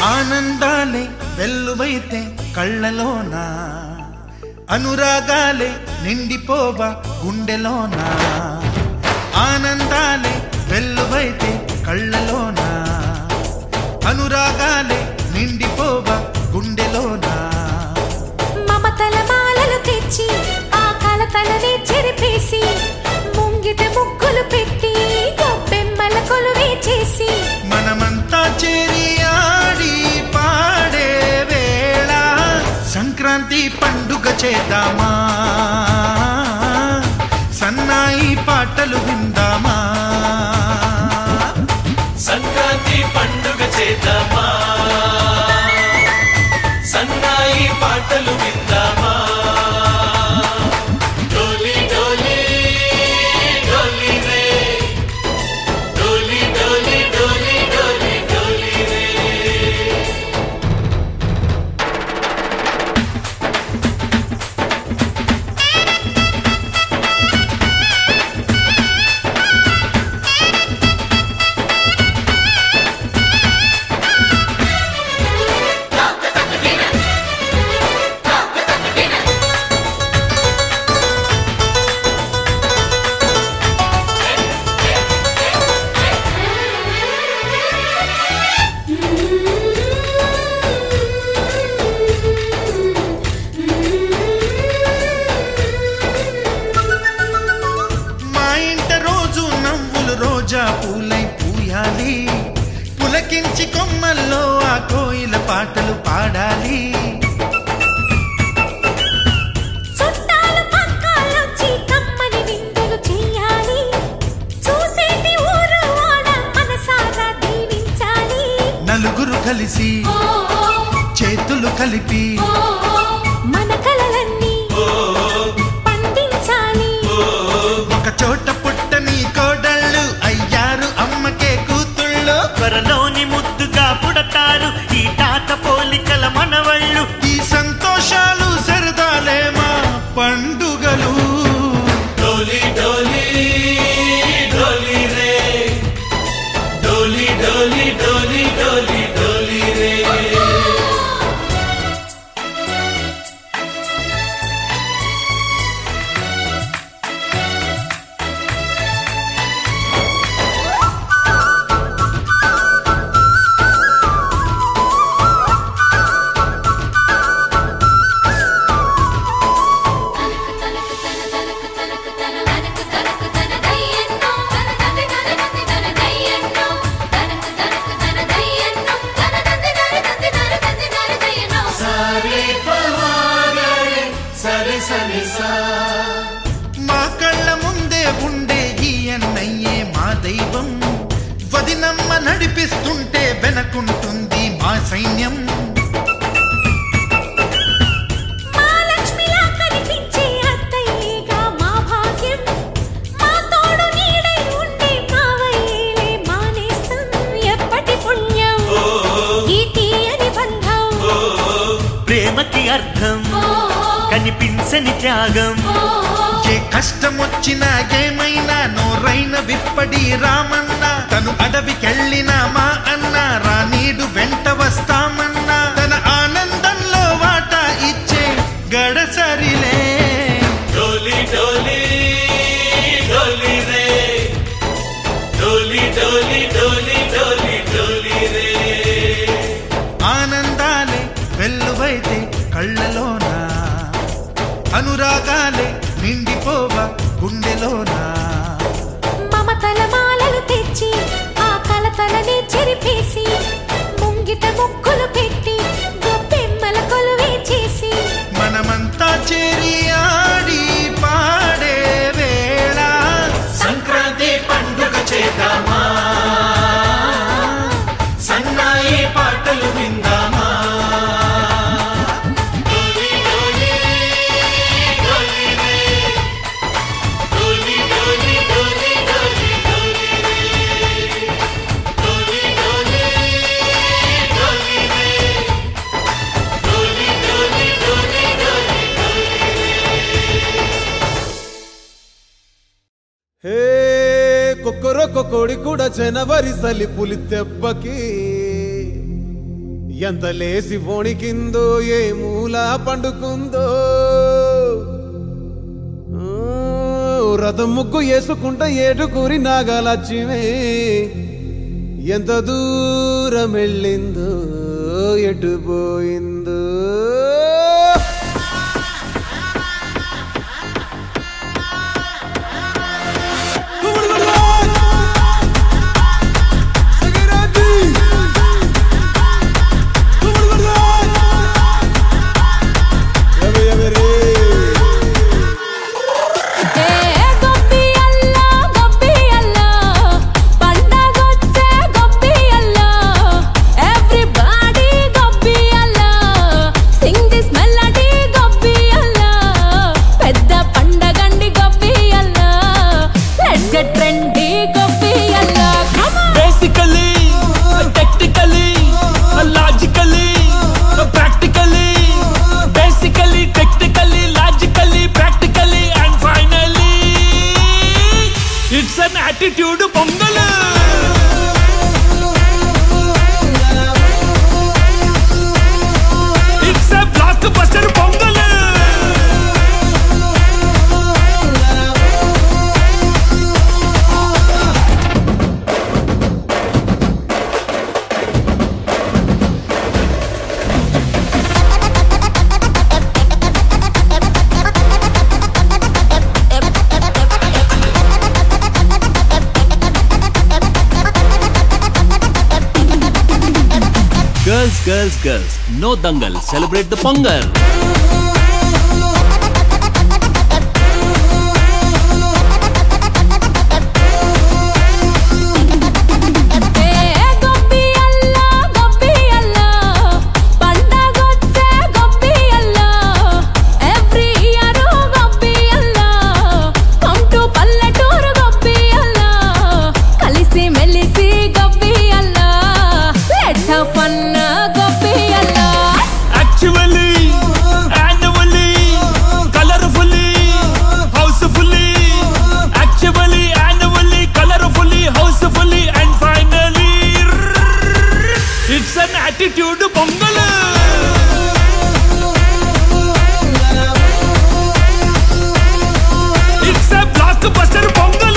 ఆనందాలే వెల్లువైతే కళ్ళలోన అనురాగాలే నిండిపోవ గుండెలోన ఆనందాలే వెల్లువైతే కళ్ళలోన అనురాగాలే చేసి మనమంతా చేరి ఆడి పాడే వేళ సంక్రాంతి పండుగ చేద్దామా సన్నాయి పాటలు విందామా సంక్రాంతి పండుగ చేద్దామా సన్నాయి పాటలు విందామా డోలి డోలి డోలి రే డోలి డోలి డోలి డోలి డోలి రే పూలై పూయాలి పులకించి కొమ్మల్లో ఆ కోయిల పాటలు పాడాలి చుట్టాలు పక్కాలొచ్చి కమ్మని విందులు చేయాలి చూసేటి ఊరు వాడ మనసారా దీవించాలి నలుగురు కలిసి చేతులు కలిపి మన కలలన్నీ పండించాలి ఒక చోట పుట్టని కోడళ్ళు అయ్యారు అమ్మకే కూతుళ్ళు త్వరలోని ముద్దుగా పుడతారు ఈ తాత పోలికల మనవళ్ళు ఈ సంతోషాలు సరదాలే మా పండుగలు డోలి డోలి డోలి రే డోలి డోలి డోలి డోలి డోలి రే మా కళ్ళ ముందే ఉండే ఈ అన్నయ్యే మా దైవం వదినమ్మ నడిపిస్తుంటే వెనకుంటుంది మా సైన్యం మా లక్ష్మిలా కనిపించే అత్తయ్యేగా మా భాగ్యం మా తోడు నీడై ఉండే మావయ్యేలే మానేస్తం ఎప్పటి పుణ్యం ఈ తీయని బంధం ప్రేమకి అర్థం కనిపించని త్యాగం ఏ కష్టం వచ్చినా ఏమైనా నోరైన విప్పడి రామన్న తను అడవికెళ్ళిన మా అన్న రానీడు వెంట వస్తామన్నా తన ఆనందంలో వాటా ఇచ్చే గడసరిలే డోలి డోలి డోలి రే డోలి డోలి డోలి డోలి డోలి రే ఆనందాలే వెల్లువైతే కళ్ళలోన అనురాగాలే నిండిపోవా గుండెలోనా మమతల మాలలు తెచ్చి ఆ కలతలని చెరిపేసి ముంగిట ముక్కులు పెట్టి గొప్పెమ్మల కొలువే చేసి మనమంతా చేరి ఆడి పాడే వేళ సంక్రాంతి పండుగ చేద్దామా సన్నాయి పాటలు విందామా డోలి డోలి డోలి రే డోలి డోలి డోలి డోలి డోలి రే డోలి డోలి డోలి రే డోలి డోలి డోలి డోలి హే కొక్కరొక్క కోడి కూడా జనవరి సలి పులి దెబ్బకి ఎంత లేసి వణికిందో ఏ మూల పండుకుందో రథం ముగ్గు వేసుకుంట ఏడుకూరి నాగలక్ష్మి ఎంత దూరం వెళ్ళిందో ఎటు పోయిందో Girls, girls, girls. No dangal. Celebrate the Pongal. Attitude Pongal. It's a blockbuster Pongal.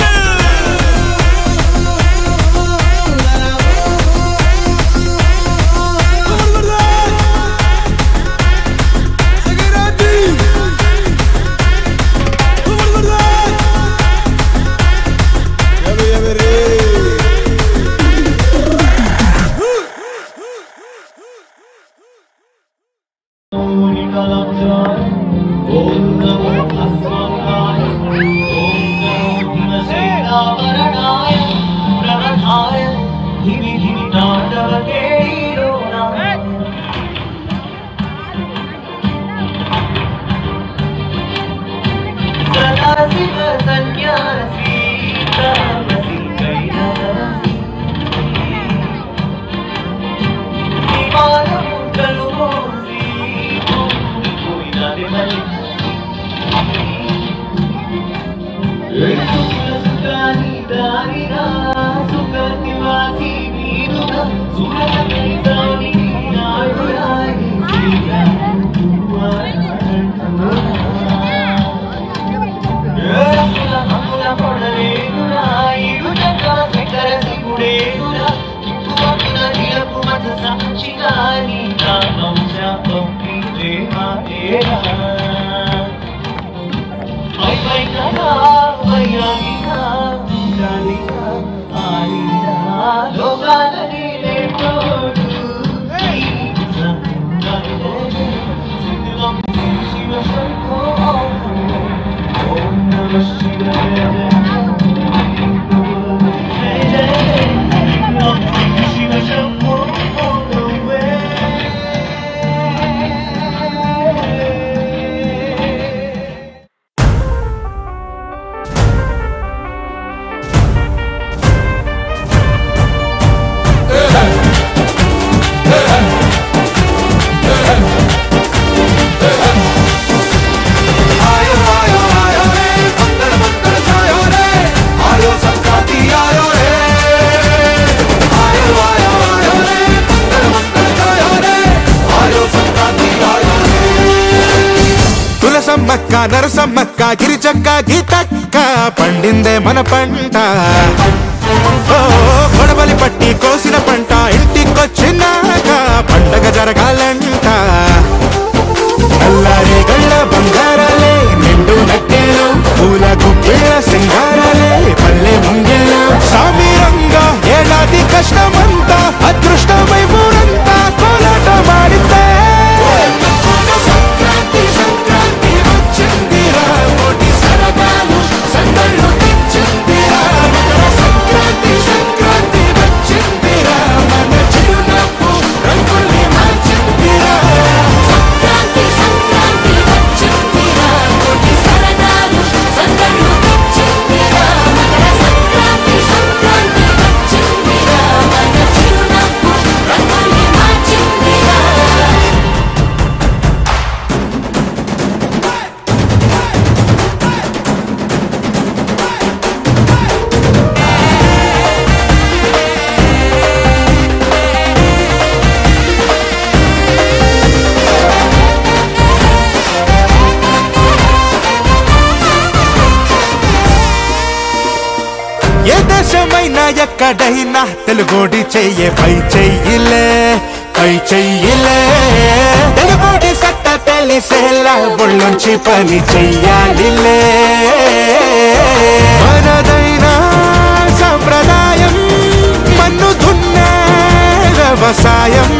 Sammakka నరసమ్మక్క గిరిచక్క గీతక్క పండిందే మన పంట గొడవలి పట్టి కోసిన పంట ఇంటికొచ్చినాక పండగ జరగాలంట నల్లారి గళ్ళ బంగారాలే నిండు నట్టేలు పూల గుప్పిళ్ళ సింగారాలే పల్లె ముంగిళ్ళు సామీరంగా ఏడాది కష్టమంతా అదృష్టమై ఊరంతా కోలాట మాడితే ఎక్కడైనా తెలుగోడి చెయ్యే పై చెయ్యిలే తెలుగోడి సత్త తెలిసేలా ఒళ్ళొంచి పని చెయ్యాలిలే మనదైనా సంప్రదాయం మన్ను దున్నే వ్యవసాయం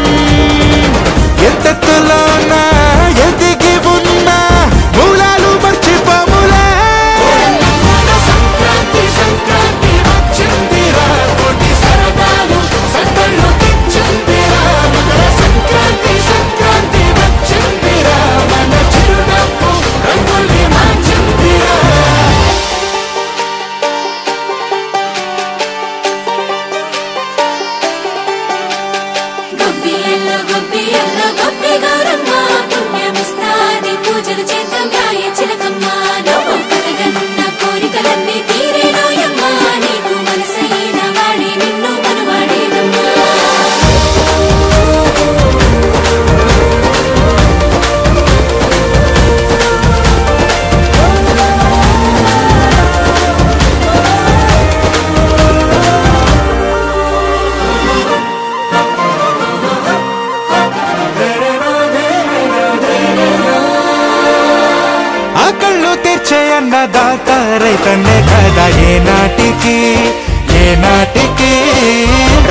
ఏ నాటికి ఏ నాటికి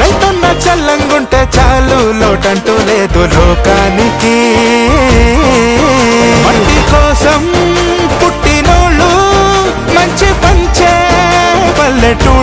రైతన్న చల్లంగుంటే చాలు లోటంటూ లేదు లోకానికి మట్టి కోసం పుట్టినోళ్ళు మంచి పంచే పల్లెటూళ్ళు